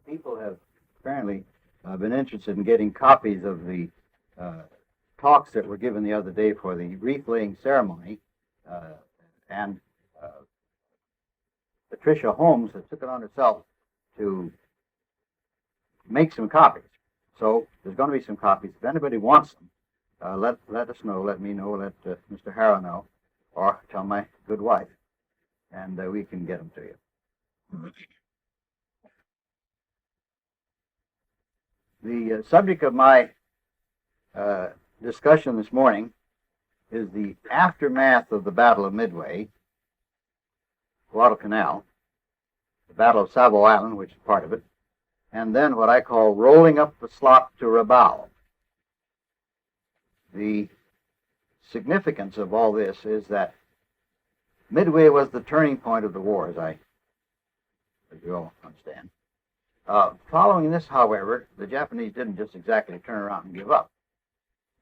People have apparently been interested in getting copies of the talks that were given the other day for the wreath-laying ceremony, and Patricia Holmes has took it on herself to make some copies. So there's going to be some copies. If anybody wants them, let us know. Let me know. Let Mr. Harrow know, or tell my good wife, and we can get them to you. The subject of my discussion this morning is the aftermath of the Battle of Midway, Guadalcanal, the Battle of Savo Island, which is part of it, and then what I call rolling up the slop to Rabaul. The significance of all this is that Midway was the turning point of the war, as you all understand. Following this, however, the Japanese didn't just exactly turn around and give up.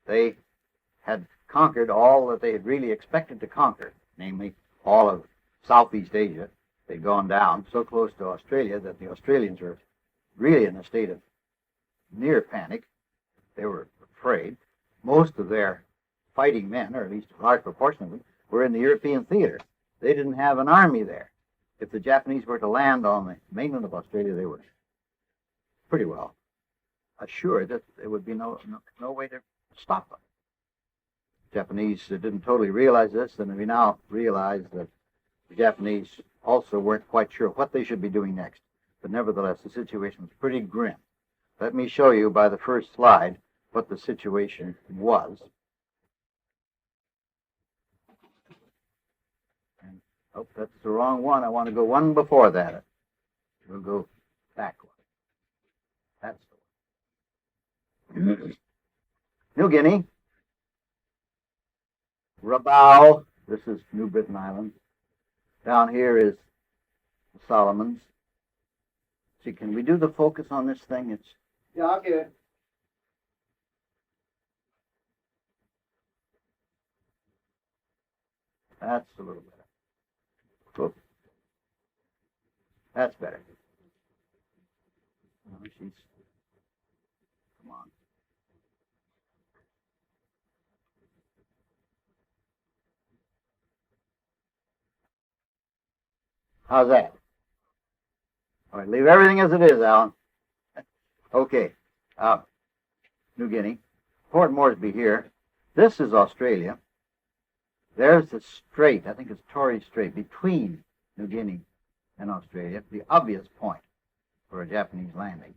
They had conquered all that they had really expected to conquer, namely all of Southeast Asia. They'd gone down so close to Australia that the Australians were really in a state of near panic. They were afraid. Most of their fighting men, or at least a large proportion of them, were in the European theater. They didn't have an army there. If the Japanese were to land on the mainland of Australia, they were pretty well assured that there would be no way to stop them. Japanese didn't totally realize this, and we now realize that the Japanese also weren't quite sure what they should be doing next. But nevertheless, the situation was pretty grim. Let me show you by the first slide what the situation was. And, oh, that's the wrong one. I want to go one before that. We'll go backward. That's the one. New Guinea. Rabaul. This is New Britain Island. Down here is the Solomons. See, can we do the focus on this thing? It's Yeah, I'll get it. That's a little better. Whoop. That's better. Oh, come on. How's that? All right, leave everything as it is, Alan. Okay. New Guinea. Port Moresby here. This is Australia. There's the strait, I think it's Torres Strait, between New Guinea and Australia, the obvious point for a Japanese landing.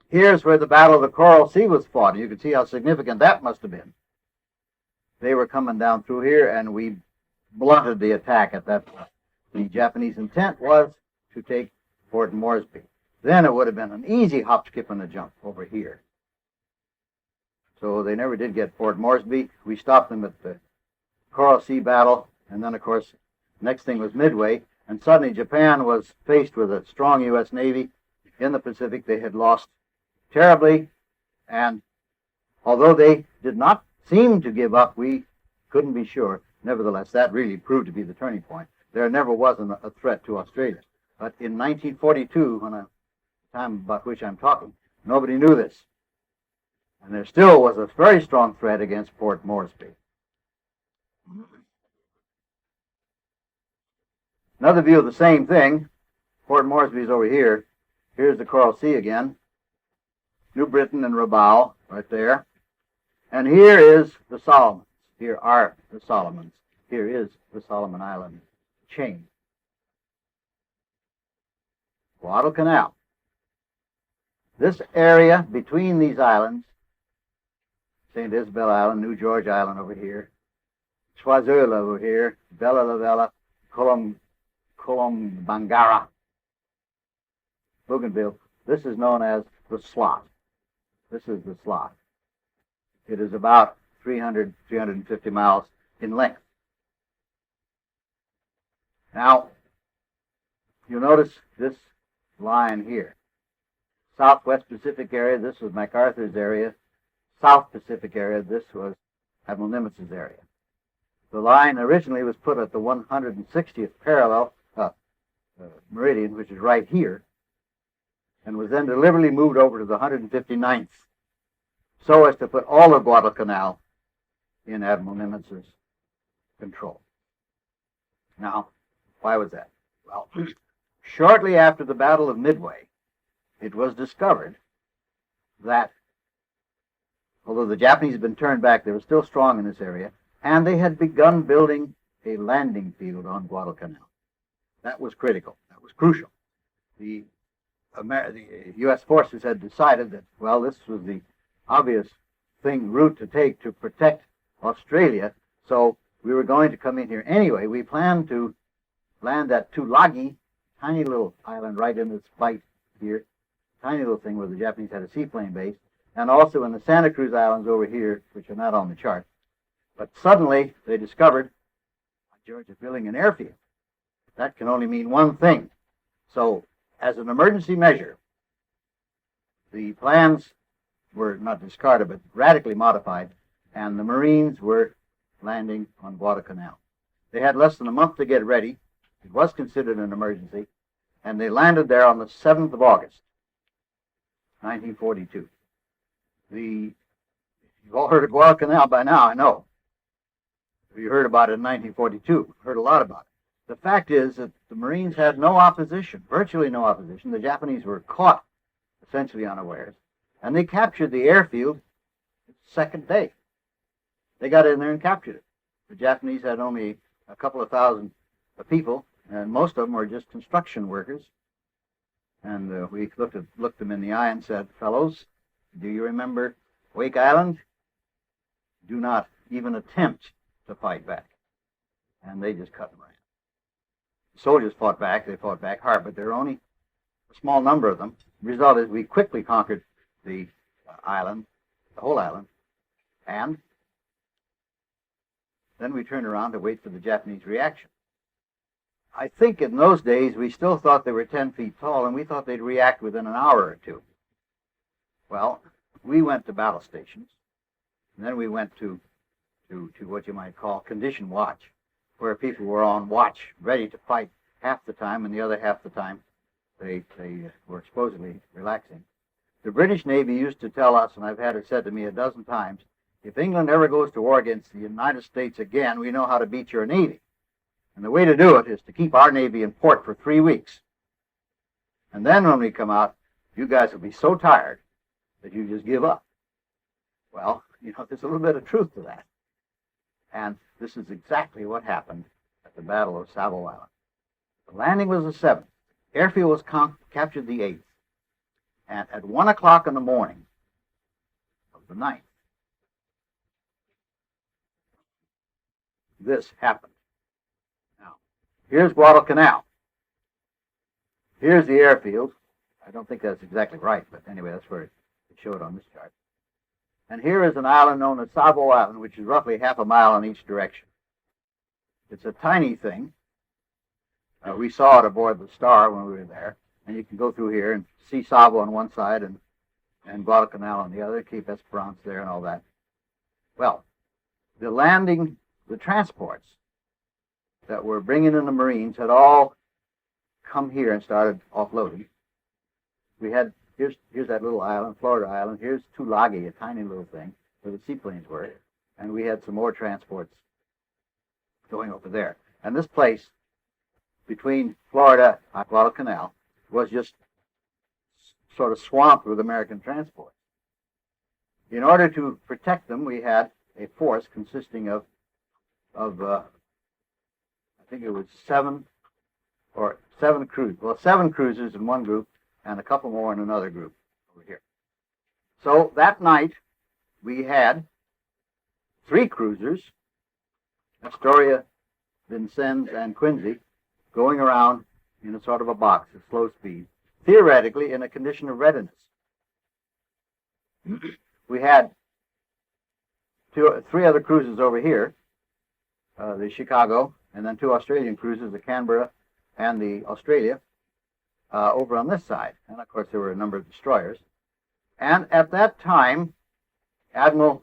Here's where the Battle of the Coral Sea was fought. You can see how significant that must have been. They were coming down through here, and we blunted the attack at that point. The Japanese intent was to take Port Moresby. Then it would have been an easy hop, skip, and a jump over here. So they never did get Port Moresby. We stopped them at the Coral Sea battle, and then, of course, next thing was Midway, and suddenly Japan was faced with a strong U.S. Navy in the Pacific. They had lost terribly, and although they did not seem to give up, we couldn't be sure. Nevertheless, that really proved to be the turning point. There never was a threat to Australia. But in 1942, the time about which I'm talking, nobody knew this. And there still was a very strong threat against Port Moresby. Another view of the same thing. Port Moresby is over here. Here's the Coral Sea again. New Britain and Rabaul right there. And here is the Solomons. Here are the Solomons. Here is the Solomon Island chain. Guadalcanal. This area between these islands, St. Isabel Island, New George Island over here, Choiseul over here, Bella Lavella, Colombangara, Bougainville. This is known as the slot. This is the slot. It is about 350 miles in length. Now, you'll notice this line here. Southwest Pacific area, this was MacArthur's area. South Pacific area, this was Admiral Nimitz's area. The line originally was put at the 160th parallel meridian, which is right here. and was then deliberately moved over to the 159th so as to put all of Guadalcanal in Admiral Nimitz's control. Now, why was that? Well, shortly after the Battle of Midway, it was discovered that although the Japanese had been turned back, they were still strong in this area, and they had begun building a landing field on Guadalcanal. That was critical. That was crucial. The U.S. forces had decided that, well, this was the obvious route to take to protect Australia, so we were going to come in here anyway. We planned to land at Tulagi, tiny little island right in this bight here, tiny little thing where the Japanese had a seaplane base, and also in the Santa Cruz Islands over here, which are not on the chart. But suddenly they discovered, George, is building an airfield. That can only mean one thing. So, as an emergency measure, the plans were not discarded, but radically modified, and the Marines were landing on Guadalcanal. They had less than a month to get ready. It was considered an emergency, and they landed there on the 7th of August, 1942. You've all heard of Guadalcanal by now, I know. You heard about it in 1942, heard a lot about it. The fact is that the Marines had no opposition, virtually no opposition. The Japanese were caught essentially unawares, and they captured the airfield the second day. They got in there and captured it. The Japanese had only a couple of thousand people, and most of them were just construction workers. And we looked them in the eye and said, fellows, do you remember Wake Island? Do not even attempt to fight back. And they just cut them right. The soldiers fought back. They fought back hard, but there were only a small number of them. The result is we quickly conquered the island, the whole island, and then we turned around to wait for the Japanese reaction. I think in those days we still thought they were 10 feet tall, and we thought they'd react within an hour or two. Well, we went to battle stations, and then we went to what you might call condition watch, where people were on watch, ready to fight half the time, and the other half the time they were supposedly relaxing. The British Navy used to tell us, and I've had it said to me a dozen times, if England ever goes to war against the United States again, we know how to beat your Navy. And the way to do it is to keep our Navy in port for 3 weeks. And then when we come out, you guys will be so tired that you just give up. Well, there's a little bit of truth to that. And this is exactly what happened at the Battle of Savo Island. The landing was the 7th. Airfield was captured the 8th. And at 1 o'clock in the morning of the 9th, this happened. Now, here's Guadalcanal. Here's the airfield. I don't think that's exactly right, but anyway, that's where it showed on this chart. And here is an island known as Savo Island, which is roughly half a mile in each direction. It's a tiny thing. We saw it aboard the Star when we were there, and you can go through here and see Savo on one side and Guadalcanal on the other, Cape Esperance there and all that. Well, the transports that were bringing in the Marines had all come here and started offloading. We had, here's that little island, Florida Island. Here's Tulagi, a tiny little thing where the seaplanes were. And we had some more transports going over there. And this place between Florida and Guadalcanal was just sort of swamped with American transports. In order to protect them, we had a force consisting of I think it was seven cruisers. Well, 7 cruisers in one group and a couple more in another group over here. So that night we had 3 cruisers, Astoria, Vincennes, and Quincy, going around in a sort of a box at slow speed, theoretically in a condition of readiness. We had 3 other cruisers over here, the Chicago, and then 2 Australian cruisers, the Canberra and the Australia, over on this side. And of course there were a number of destroyers. And at that time, Admiral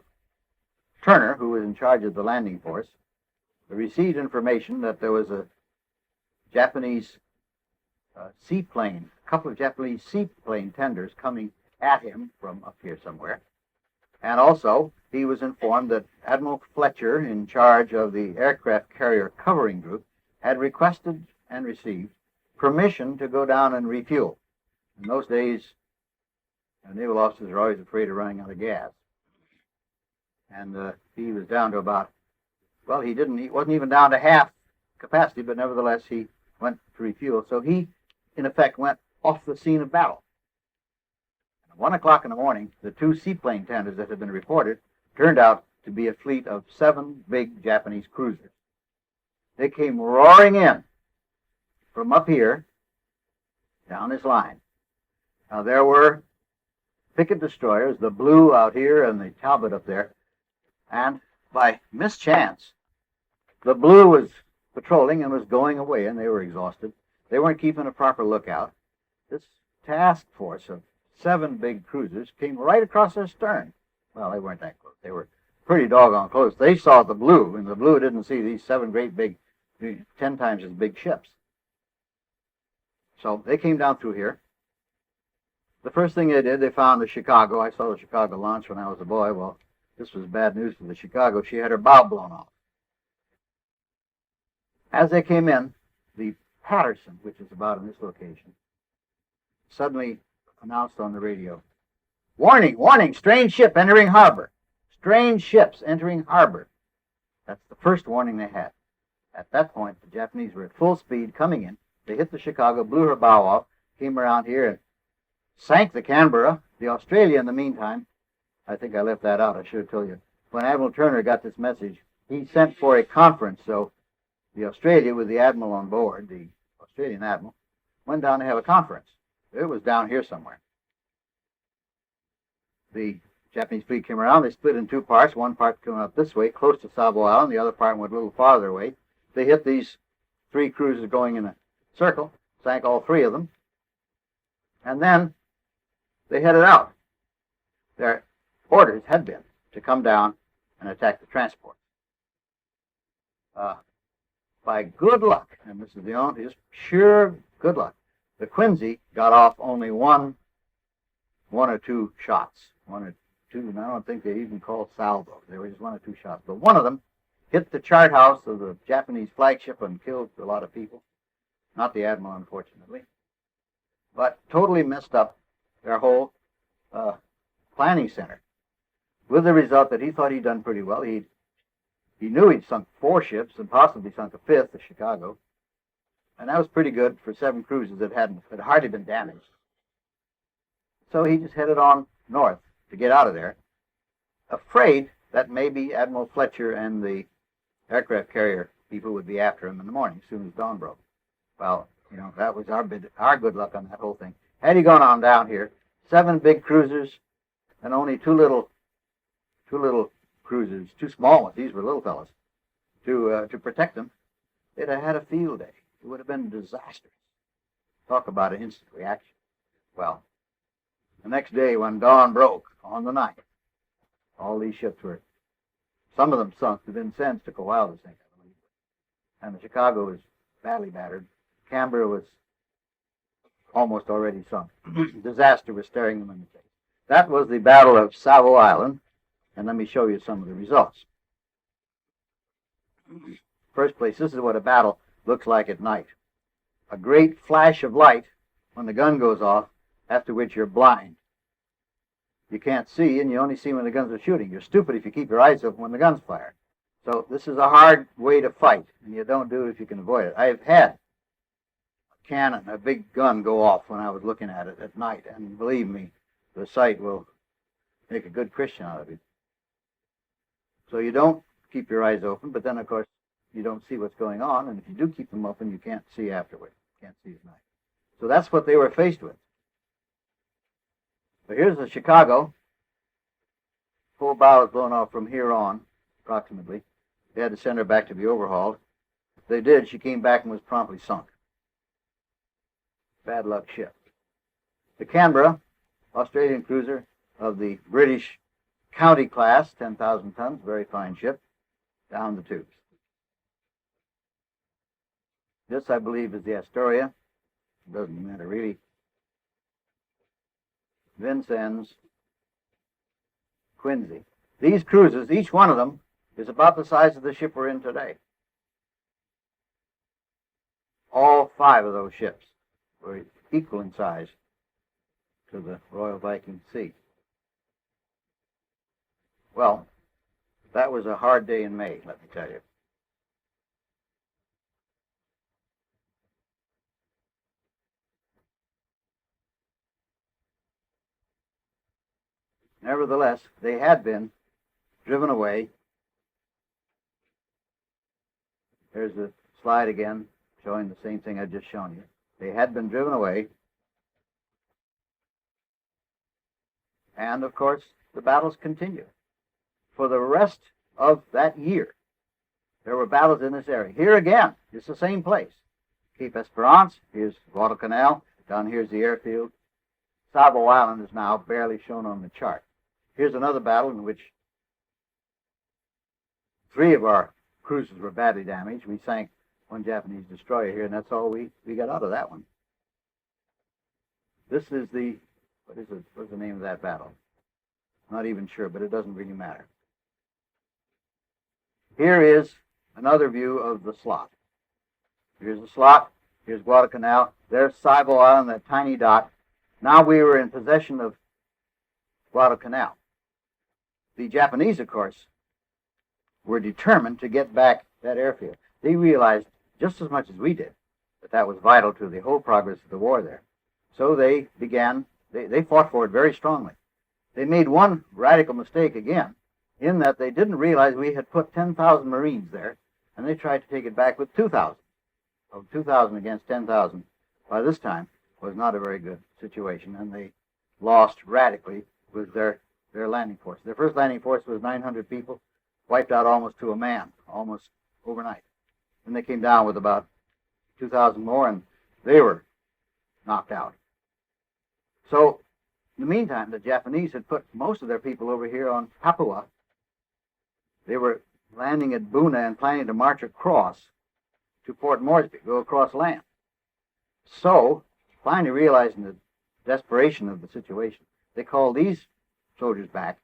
Turner, who was in charge of the landing force, received information that there was a Japanese seaplane couple of Japanese seaplane tenders coming at him from up here somewhere. And also, he was informed that Admiral Fletcher, in charge of the aircraft carrier covering group, had requested and received permission to go down and refuel. In those days, naval officers are always afraid of running out of gas. And he was down to about, well, he wasn't even down to half capacity, but nevertheless he went to refuel. So he, in effect, went off the scene of battle. At 1 o'clock in the morning, the two seaplane tenders that had been reported turned out to be a fleet of 7 big Japanese cruisers. They came roaring in from up here down this line. Now, there were picket destroyers, the Blue out here and the Talbot up there, and by mischance, the Blue was patrolling and was going away, and they were exhausted. They weren't keeping a proper lookout. This task force of 7 big cruisers came right across their stern. Well, they weren't that close. They were pretty doggone close. They saw the Blue, and the Blue didn't see these 7 great big, 10 times as big ships. So they came down through here. The first thing they did, they found the Chicago. I saw the Chicago launch when I was a boy. Well, this was bad news for the Chicago. She had her bow blown off. As they came in, the Patterson, which is about in this location, suddenly announced on the radio, "Warning, warning, strange ship entering harbor. Strange ships entering harbor." That's the first warning they had. At that point, the Japanese were at full speed coming in. They hit the Chicago, blew her bow off, came around here and sank the Canberra. The Australia, in the meantime, I think I left that out. I should have told you. When Admiral Turner got this message, he sent for a conference. So the Australia, with the admiral on board, the Australian admiral, went down to have a conference. It was down here somewhere. The Japanese fleet came around. They split in 2 parts. One part came up this way, close to Savo Island. The other part went a little farther away. They hit these 3 cruisers going in a circle, sank all 3 of them, and then they headed out. Their orders had been to come down and attack the transport. By good luck, and this is the only, just pure good luck, the Quincy got off only one or two shots. 1 or 2, and I don't think they even called salvo. They were just 1 or 2 shots. But one of them hit the chart house of the Japanese flagship and killed a lot of people. Not the admiral, unfortunately. But totally messed up their whole planning center. With the result that he thought he'd done pretty well. He knew he'd sunk 4 ships and possibly sunk a 5th, the Chicago. And that was pretty good for 7 cruisers that had hardly been damaged. So he just headed on north to get out of there, afraid that maybe Admiral Fletcher and the aircraft carrier people would be after him in the morning as soon as dawn broke. Well, that was our good luck on that whole thing. Had he gone on down here, 7 big cruisers and only 2 little cruisers, 2 small ones, these were little fellas, to protect them, they'd have had a field day. It would have been disastrous. Talk about an instant reaction. Well, the next day when dawn broke on the 9th, all these ships were, some of them sunk. The Vincennes took a while to sink, I believe. And the Chicago was badly battered. Canberra was almost already sunk. Disaster was staring them in the face. That was the Battle of Savo Island, and let me show you some of the results. First place, this is what a battle looks like at night. A great flash of light when the gun goes off, after which you're blind. You can't see, and you only see when the guns are shooting. You're stupid if you keep your eyes open when the guns fire. So this is a hard way to fight, and you don't do it if you can avoid it. I've had a cannon, a big gun, go off when I was looking at it at night, and believe me, the sight will make a good Christian out of you. So you don't keep your eyes open, but then, of course, you don't see what's going on, and if you do keep them open, you can't see afterward. You can't see at night. So that's what they were faced with. So here's the Chicago. Full bow was blown off from here on, approximately. They had to send her back to be overhauled. If they did, she came back and was promptly sunk. Bad luck ship. The Canberra, Australian cruiser of the British County class, 10,000 tons, very fine ship, down the tubes. This, I believe, is the Astoria. It doesn't matter really. Vincennes, Quincy. These cruises, each one of them, is about the size of the ship we're in today. All 5 of those ships were equal in size to the Royal Viking Sea. Well, that was a hard day in May, let me tell you. Nevertheless, they had been driven away. There's the slide again showing the same thing I've just shown you. They had been driven away. And, of course, the battles continued. For the rest of that year, there were battles in this area. Here again, it's the same place. Cape Esperance, here's Guadalcanal, down here's the airfield. Savo Island is now barely shown on the chart. Here's another battle in which 3 of our cruisers were badly damaged. We sank 1 Japanese destroyer here, and that's all we got out of that one. This is the, what's the name of that battle? Not even sure, but it doesn't really matter. Here is another view of the slot. Here's the slot. Here's Guadalcanal. There's Savo Island, that tiny dot. Now we were in possession of Guadalcanal. The Japanese, of course, were determined to get back that airfield. They realized, just as much as we did, that that was vital to the whole progress of the war there. So they began, they fought for it very strongly. They made one radical mistake again, in that they didn't realize we had put 10,000 Marines there, and they tried to take it back with 2,000. Of 2,000 against 10,000, by this time, was not a very good situation, and they lost radically with their landing force. Their first landing force was 900 people, wiped out almost to a man, almost overnight. Then they came down with about 2,000 more, and they were knocked out. So, in the meantime, the Japanese had put most of their people over here on Papua. They were landing at Buna and planning to march across to Port Moresby, go across land. So, finally realizing the desperation of the situation, they called these soldiers back,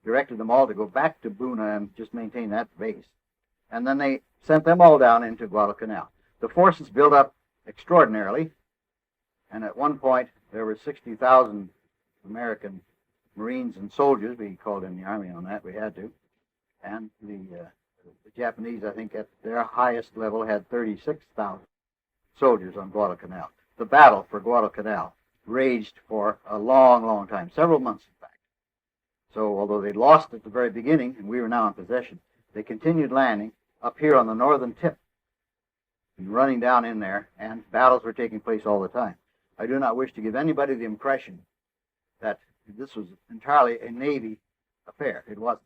directed them all to go back to Buna and just maintain that base. And then they sent them all down into Guadalcanal. The forces built up extraordinarily, and at one point there were 60,000 American Marines and soldiers. We called in the Army on that, we had to. And the Japanese, I think, at their highest level had 36,000 soldiers on Guadalcanal. The battle for Guadalcanal raged for a long, long time, several months, in fact. So although they lost at the very beginning, and we were now in possession, they continued landing up here on the northern tip and running down in there, and battles were taking place all the time. I do not wish to give anybody the impression that this was entirely a Navy affair. It wasn't.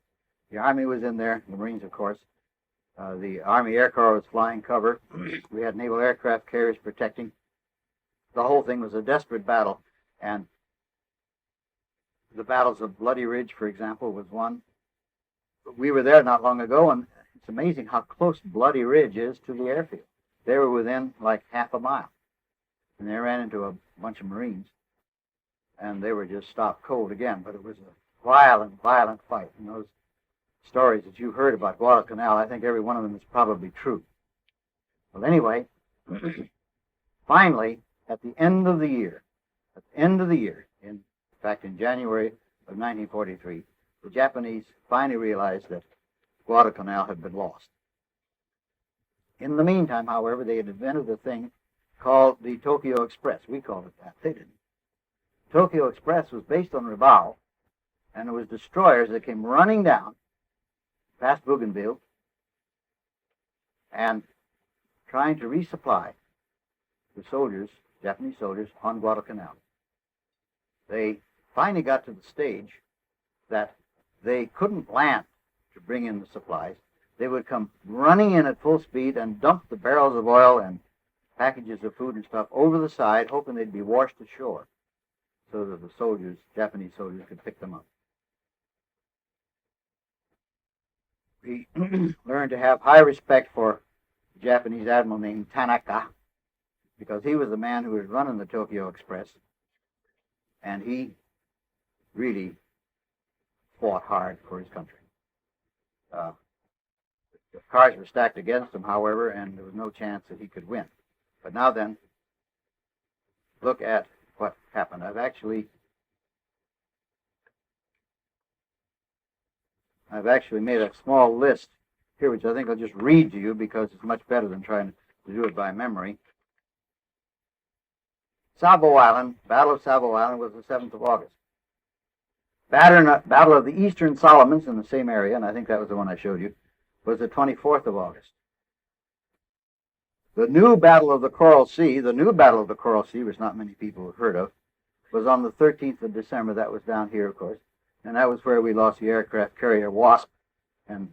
The Army was in there, the Marines, of course. The Army Air Corps was flying cover. We had naval aircraft carriers protecting. The whole thing was a desperate battle, and the battles of Bloody Ridge, for example, was one. We were there not long ago, and it's amazing how close Bloody Ridge is to the airfield. They were within like half a mile, and they ran into a bunch of Marines, and they were just stopped cold again. But it was a violent, violent fight. And those stories that you heard about Guadalcanal, I think every one of them is probably true. Well, anyway, finally, at the end of the year, in fact, in January of 1943, the Japanese finally realized that Guadalcanal had been lost. In the meantime, however, they had invented a thing called the Tokyo Express. We called it that. They didn't. Tokyo Express was based on Naval, and it was destroyers that came running down past Bougainville and trying to resupply the soldiers, Japanese soldiers, on Guadalcanal. They finally got to the stage that they couldn't land to bring in the supplies. They would come running in at full speed and dump the barrels of oil and packages of food and stuff over the side, hoping they'd be washed ashore so that the soldiers, Japanese soldiers, could pick them up. We learned to have high respect for a Japanese admiral named Tanaka, because he was the man who was running the Tokyo Express, and he really fought hard for his country. The cards were stacked against him, however, and there was no chance that he could win. But now then, look at what happened. I've actually made a small list here, which I think I'll just read to you because it's much better than trying to do it by memory. Savo Island, Battle of Savo Island was the 7th of August. Battle of the Eastern Solomons in the same area, and I think that was the one I showed you, was the 24th of August. The new Battle of the Coral Sea, which not many people have heard of, was on the 13th of December. That was down here, of course, and that was where we lost the aircraft carrier Wasp and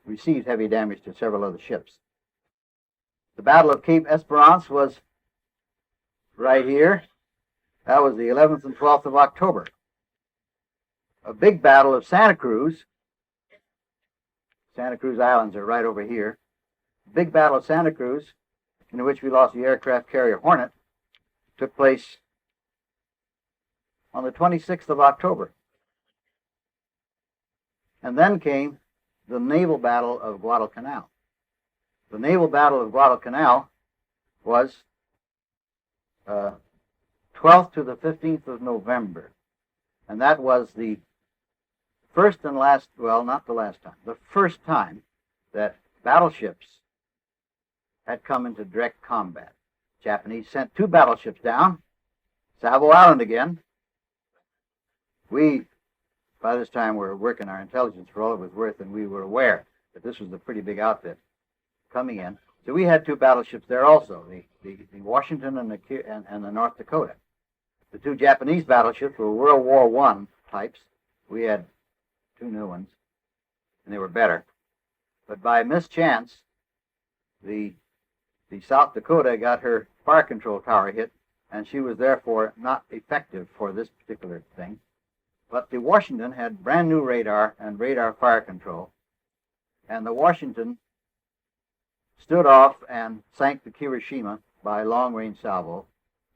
received heavy damage to several other ships. The Battle of Cape Esperance was right here. That was the 11th and 12th of October. A big battle of Santa Cruz Islands are right over here. Big battle of Santa Cruz, in which we lost the aircraft carrier Hornet, took place on the 26th of October. And then came the naval battle of Guadalcanal. The naval battle of Guadalcanal was 12th to the 15th of November. And that was the first and last, well, not the last time, the first time that battleships had come into direct combat. Japanese sent 2 battleships down, Savo Island again. We, by this time, were working our intelligence for all it was worth, and we were aware that this was a pretty big outfit coming in. So we had 2 battleships there also, the Washington and the North Dakota. The 2 Japanese battleships were World War I types. We had 2 new ones, and they were better. But by mischance, the South Dakota got her fire control tower hit, and she was therefore not effective for this particular thing. But the Washington had brand new radar and radar fire control, and the Washington stood off and sank the Kirishima by long-range salvo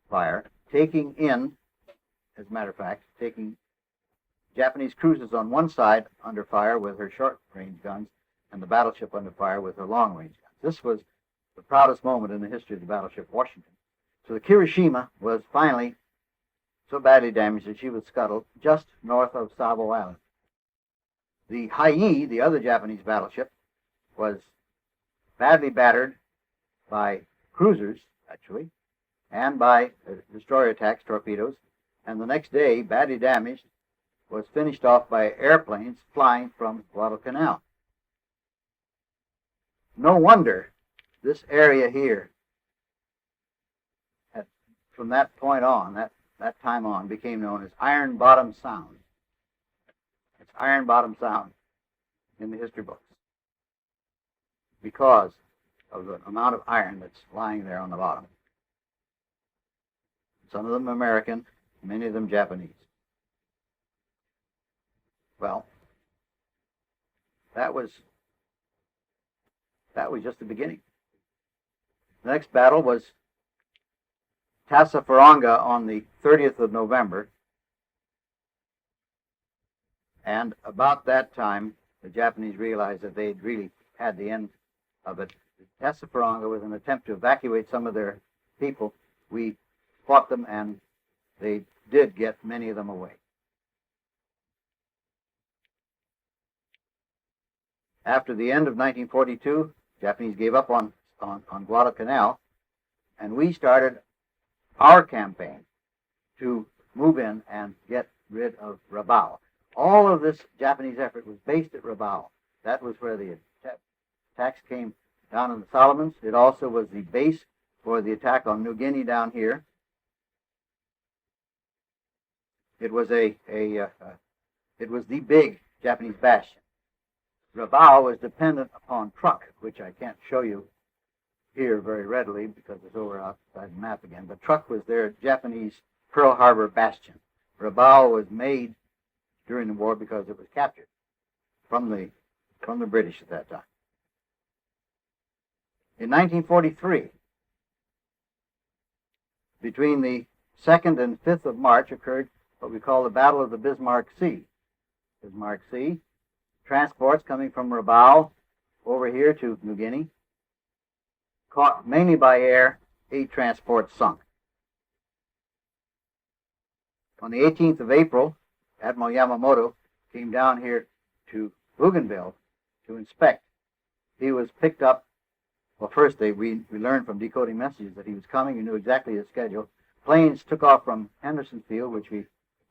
fire, taking in, as a matter of fact, taking Japanese cruisers on one side under fire with her short-range guns, and the battleship under fire with her long-range guns. This was the proudest moment in the history of the battleship Washington. So the Kirishima was finally so badly damaged that she was scuttled just north of Savo Island. The Hai, the other Japanese battleship, was badly battered by cruisers, actually, and by destroyer attacks, torpedoes, and the next day, badly damaged, was finished off by airplanes flying from Guadalcanal. No wonder this area here, from that point on, that time on, became known as Iron Bottom Sound. It's Iron Bottom Sound in the history books because of the amount of iron that's lying there on the bottom. Some of them American, many of them Japanese. Well, that was just the beginning. The next battle was Tassafaronga on the 30th of November, and about that time, the Japanese realized that they'd really had the end of it. Tassafaronga was an attempt to evacuate some of their people. We fought them, and they did get many of them away. After the end of 1942, Japanese gave up on Guadalcanal, and we started our campaign to move in and get rid of Rabaul. All of this Japanese effort was based at Rabaul. That was where the attacks came down in the Solomons. It also was the base for the attack on New Guinea down here. It was the big Japanese bastion. Rabaul was dependent upon Truk, which I can't show you here very readily because it's over outside the map again. But Truk was their Japanese Pearl Harbor bastion. Rabaul was made during the war because it was captured from the British at that time. In 1943, between the 2nd and 5th of March occurred what we call the Battle of the Bismarck Sea. Bismarck Sea, transports coming from Rabaul over here to New Guinea, caught mainly by air, 8 transports sunk. On the 18th of April, Admiral Yamamoto came down here to Bougainville to inspect. He was picked up. Well, first we learned from decoding messages that he was coming. He knew exactly his schedule. Planes took off from Henderson Field,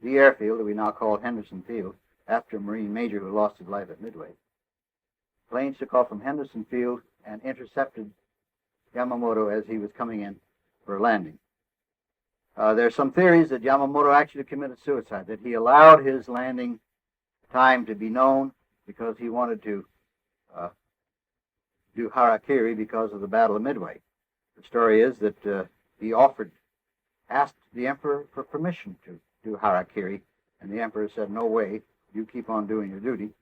the airfield that we now call Henderson Field, after a Marine major who lost his life at Midway. Planes took off from Henderson Field and intercepted Yamamoto as he was coming in for a landing. There are some theories that Yamamoto actually committed suicide, that he allowed his landing time to be known because he wanted to do harakiri because of the Battle of Midway. The story is that he asked the emperor for permission to do harakiri, and the emperor said, "No way, you keep on doing your duty."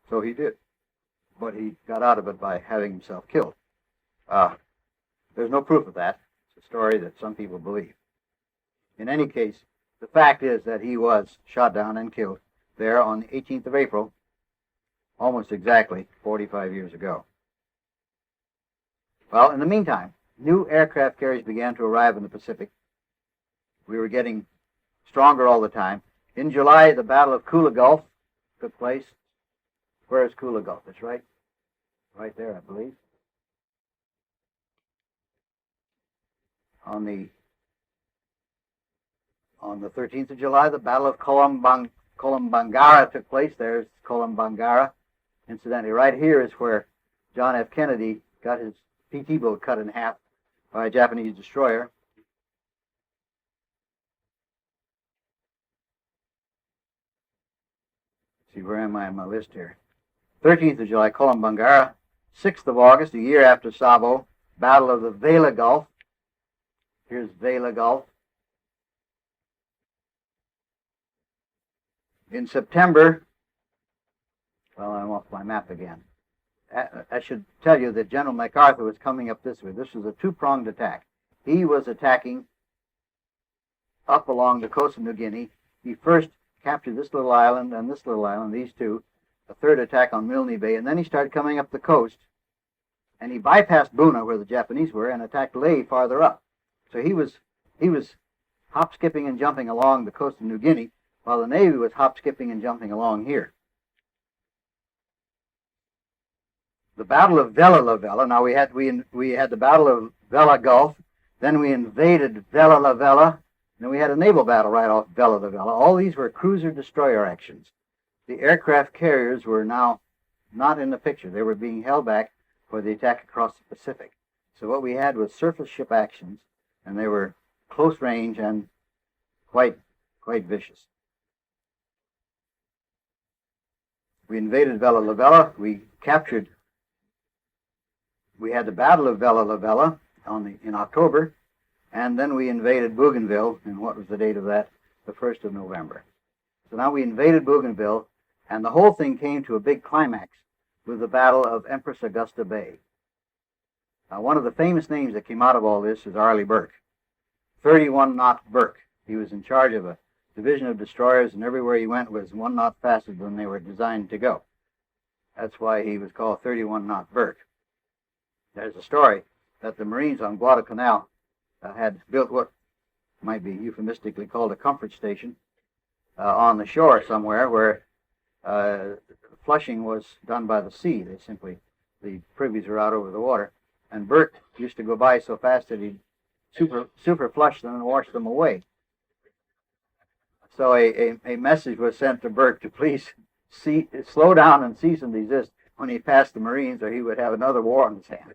So he did, but he got out of it by having himself killed. There's no proof of that. It's a story that some people believe. In any case, the fact is that he was shot down and killed there on the 18th of April, almost exactly 45 years ago. Well, in the meantime, new aircraft carriers began to arrive in the Pacific. We were getting stronger all the time. In July, the Battle of Kula Gulf took place. Where is Kula Gulf? It's right there, I believe. On the 13th of July, the Battle of Kolombangara took place. There's Kolombangara. Incidentally, right here is where John F. Kennedy got his PT boat cut in half by a Japanese destroyer. Let's see, where am I on my list here? 13th of July, Kolombangara. 6th of August, a year after Savo, Battle of the Vela Gulf. Here's Vela Gulf. In September, well, I'm off my map again. I should tell you that General MacArthur was coming up this way. This was a two-pronged attack. He was attacking up along the coast of New Guinea. He first captured this little island and this little island, these two, a third attack on Milne Bay, and then he started coming up the coast, and he bypassed Buna, where the Japanese were, and attacked Lae farther up. So he was hop, skipping, and jumping along the coast of New Guinea, while the Navy was hop, skipping, and jumping along here. The Battle of Vella La Vella. Now we had the Battle of Vella Gulf, then we invaded Vella La Vella, then we had a naval battle right off Vella La Vella. All these were cruiser-destroyer actions. The aircraft carriers were now not in the picture. They were being held back for the attack across the Pacific. So what we had was surface ship actions, and they were close range and quite vicious. We invaded Vella La Vella. We had the Battle of Vella La Vella in October, and then we invaded Bougainville, and what was the date of that? The 1st of November. So now we invaded Bougainville, and the whole thing came to a big climax with the Battle of Empress Augusta Bay. Now, one of the famous names that came out of all this is Arleigh Burke, 31-knot Burke. He was in charge of a division of destroyers, and everywhere he went was 1 knot faster than they were designed to go. That's why he was called 31-knot Burke. There's a story that the Marines on Guadalcanal had built what might be euphemistically called a comfort station on the shore somewhere where flushing was done by the sea. The privies were out over the water. And Burke used to go by so fast that he'd super flush them and wash them away. So a message was sent to Burke to please slow down and cease and desist when he passed the Marines, or he would have another war on his hands.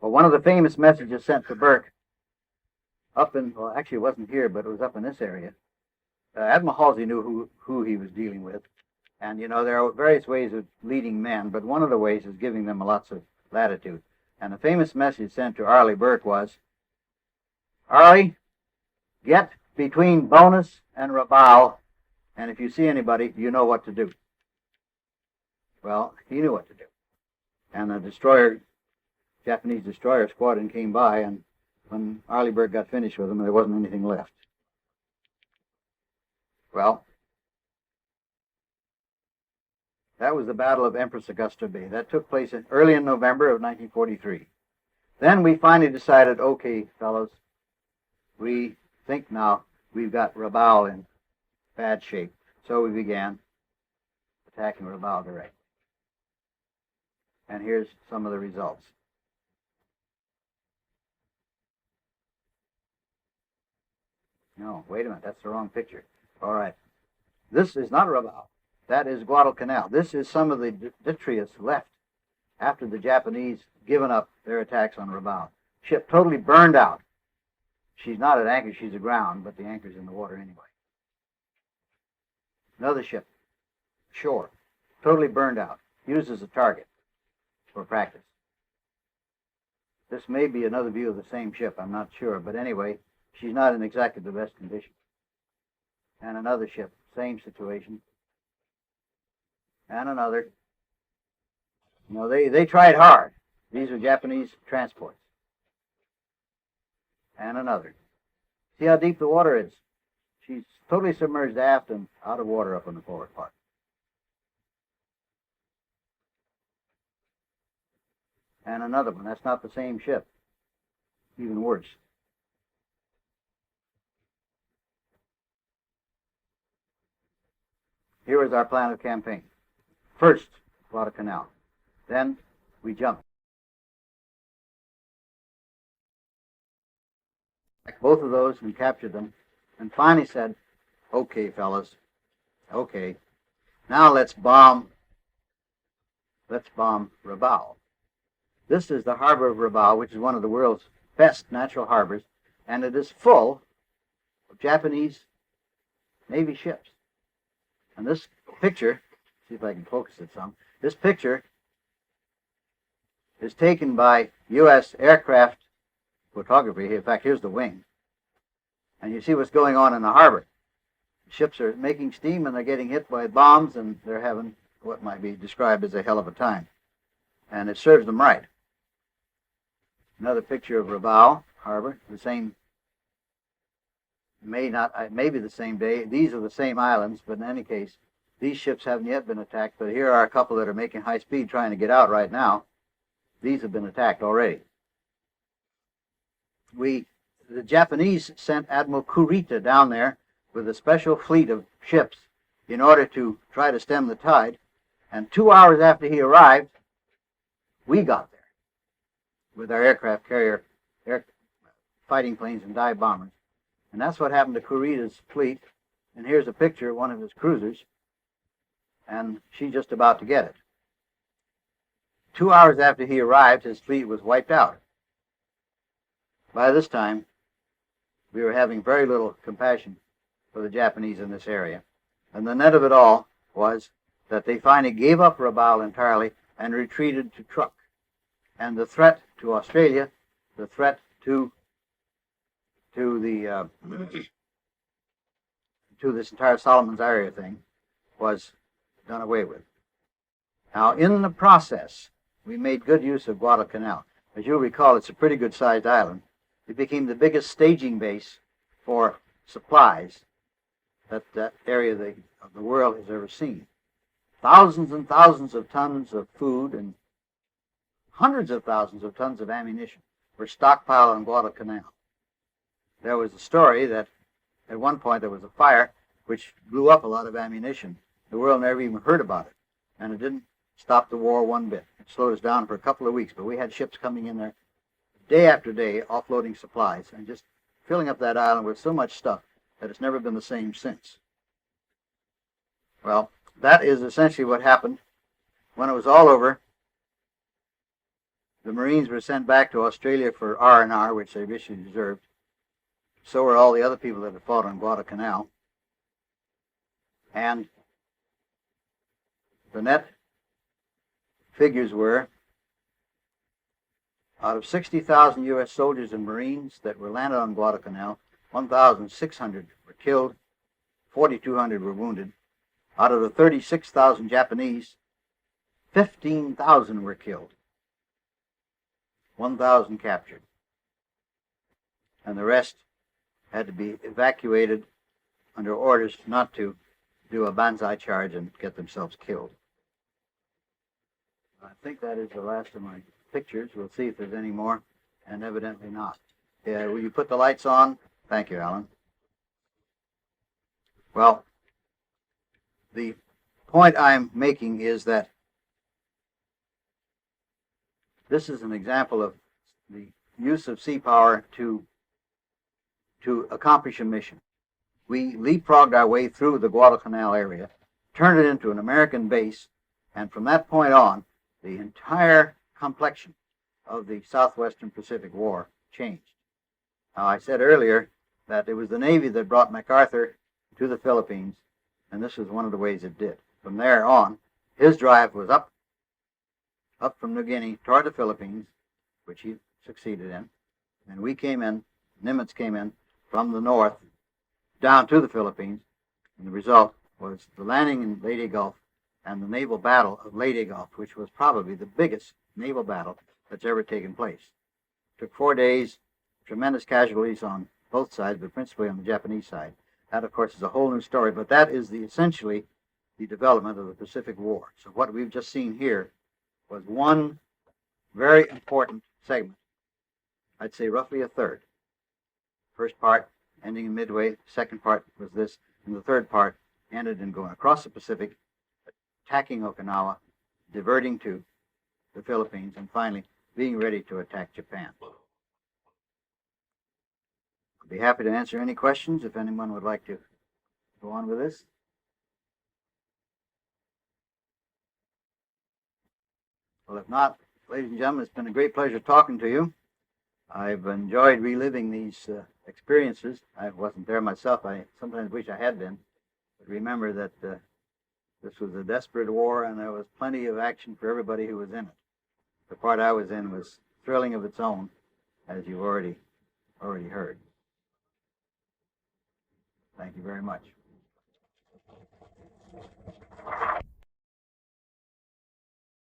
Well, one of the famous messages sent to Burke well, actually it wasn't here, but it was up in this area. Admiral Halsey knew who he was dealing with. And, there are various ways of leading men, but one of the ways is giving them lots of latitude. And the famous message sent to Arleigh Burke was, "Arleigh, get between Bonus and Rabaul, and if you see anybody, you know what to do." Well, he knew what to do. And the Japanese destroyer squadron came by, and when Arleigh Burke got finished with them, there wasn't anything left. Well, that was the Battle of Empress Augusta Bay. That took place early in November of 1943. Then we finally decided, okay, fellows, we think now we've got Rabaul in bad shape. So we began attacking Rabaul directly. And here's some of the results. No, wait a minute, that's the wrong picture. All right. This is not Rabaul. That is Guadalcanal. This is some of the detritus left after the Japanese given up their attacks on Rabaul. Ship totally burned out. She's not at anchor, she's aground, but the anchor's in the water anyway. Another ship, shore, totally burned out, used as a target for practice. This may be another view of the same ship, I'm not sure, but anyway, she's not in exactly the best condition. And another ship, same situation. And another. You know, they tried hard. These are Japanese transports. And another. See how deep the water is? She's totally submerged aft and out of water up on the forward part. And another one. That's not the same ship. Even worse. Here is our plan of campaign. First, Guadalcanal. Then we jumped. Both of those and captured them, and finally said, okay, fellas, okay, now let's bomb Rabaul. This is the harbor of Rabaul, which is one of the world's best natural harbors, and it is full of Japanese Navy ships. And this picture, see if I can focus it some, this picture is taken by U.S. aircraft photography. In fact, here's the wing. And you see what's going on in the harbor. The ships are making steam and they're getting hit by bombs and they're having what might be described as a hell of a time. And it serves them right. Another picture of Rabaul harbor, the same, maybe the same day. These are the same islands, but in any case, these ships haven't yet been attacked, but here are a couple that are making high speed trying to get out right now. These have been attacked already. The Japanese sent Admiral Kurita down there with a special fleet of ships in order to try to stem the tide. And 2 hours after he arrived, we got there with our aircraft carrier, fighting planes and dive bombers. And that's what happened to Kurita's fleet. And here's a picture of one of his cruisers. And she's just about to get it. 2 hours after he arrived, his fleet was wiped out. By this time, we were having very little compassion for the Japanese in this area. And the net of it all was that they finally gave up Rabaul entirely and retreated to Truk. And the threat to Australia, the threat to this entire Solomon's area thing was done away with. Now, in the process, we made good use of Guadalcanal. As you'll recall, it's a pretty good-sized island. It became the biggest staging base for supplies that that area of the world has ever seen. Thousands and thousands of tons of food and hundreds of thousands of tons of ammunition were stockpiled on Guadalcanal. There was a story that at one point there was a fire which blew up a lot of ammunition. The world never even heard about it, and it didn't stop the war one bit. It slowed us down for a couple of weeks, but we had ships coming in there day after day, offloading supplies, and just filling up that island with so much stuff that it's never been the same since. Well, that is essentially what happened. When it was all over, the Marines were sent back to Australia for R&R, which they richly deserved. So were all the other people that had fought on Guadalcanal. And the net figures were, out of 60,000 U.S. soldiers and Marines that were landed on Guadalcanal, 1,600 were killed, 4,200 were wounded. Out of the 36,000 Japanese, 15,000 were killed, 1,000 captured. And the rest had to be evacuated under orders not to do a banzai charge and get themselves killed. I think that is the last of my pictures. We'll see if there's any more, and evidently not. Yeah, will you put the lights on? Thank you, Alan. Well, the point I'm making is that this is an example of the use of sea power to accomplish a mission. We leapfrogged our way through the Guadalcanal area, turned it into an American base, and from that point on, the entire complexion of the Southwestern Pacific War changed. Now, I said earlier that it was the Navy that brought MacArthur to the Philippines, and this is one of the ways it did. From there on, his drive was up from New Guinea toward the Philippines, which he succeeded in, and we came in, Nimitz came in from the north down to the Philippines, and the result was the landing in Leyte Gulf and the naval battle of Leyte Gulf, which was probably the biggest naval battle that's ever taken place. It took 4 days, tremendous casualties on both sides, but principally on the Japanese side. That, of course, is a whole new story, but that is essentially the development of the Pacific War. So what we've just seen here was one very important segment. I'd say roughly a third. First part ending in Midway, second part was this, and the third part ended in going across the Pacific, attacking Okinawa, diverting to the Philippines, and finally being ready to attack Japan. I'd be happy to answer any questions if anyone would like to go on with this. Well, if not, ladies and gentlemen, it's been a great pleasure talking to you. I've enjoyed reliving these experiences. I wasn't there myself. I sometimes wish I had been. But remember that this was a desperate war, and there was plenty of action for everybody who was in it. The part I was in was thrilling of its own, as you've already heard. Thank you very much.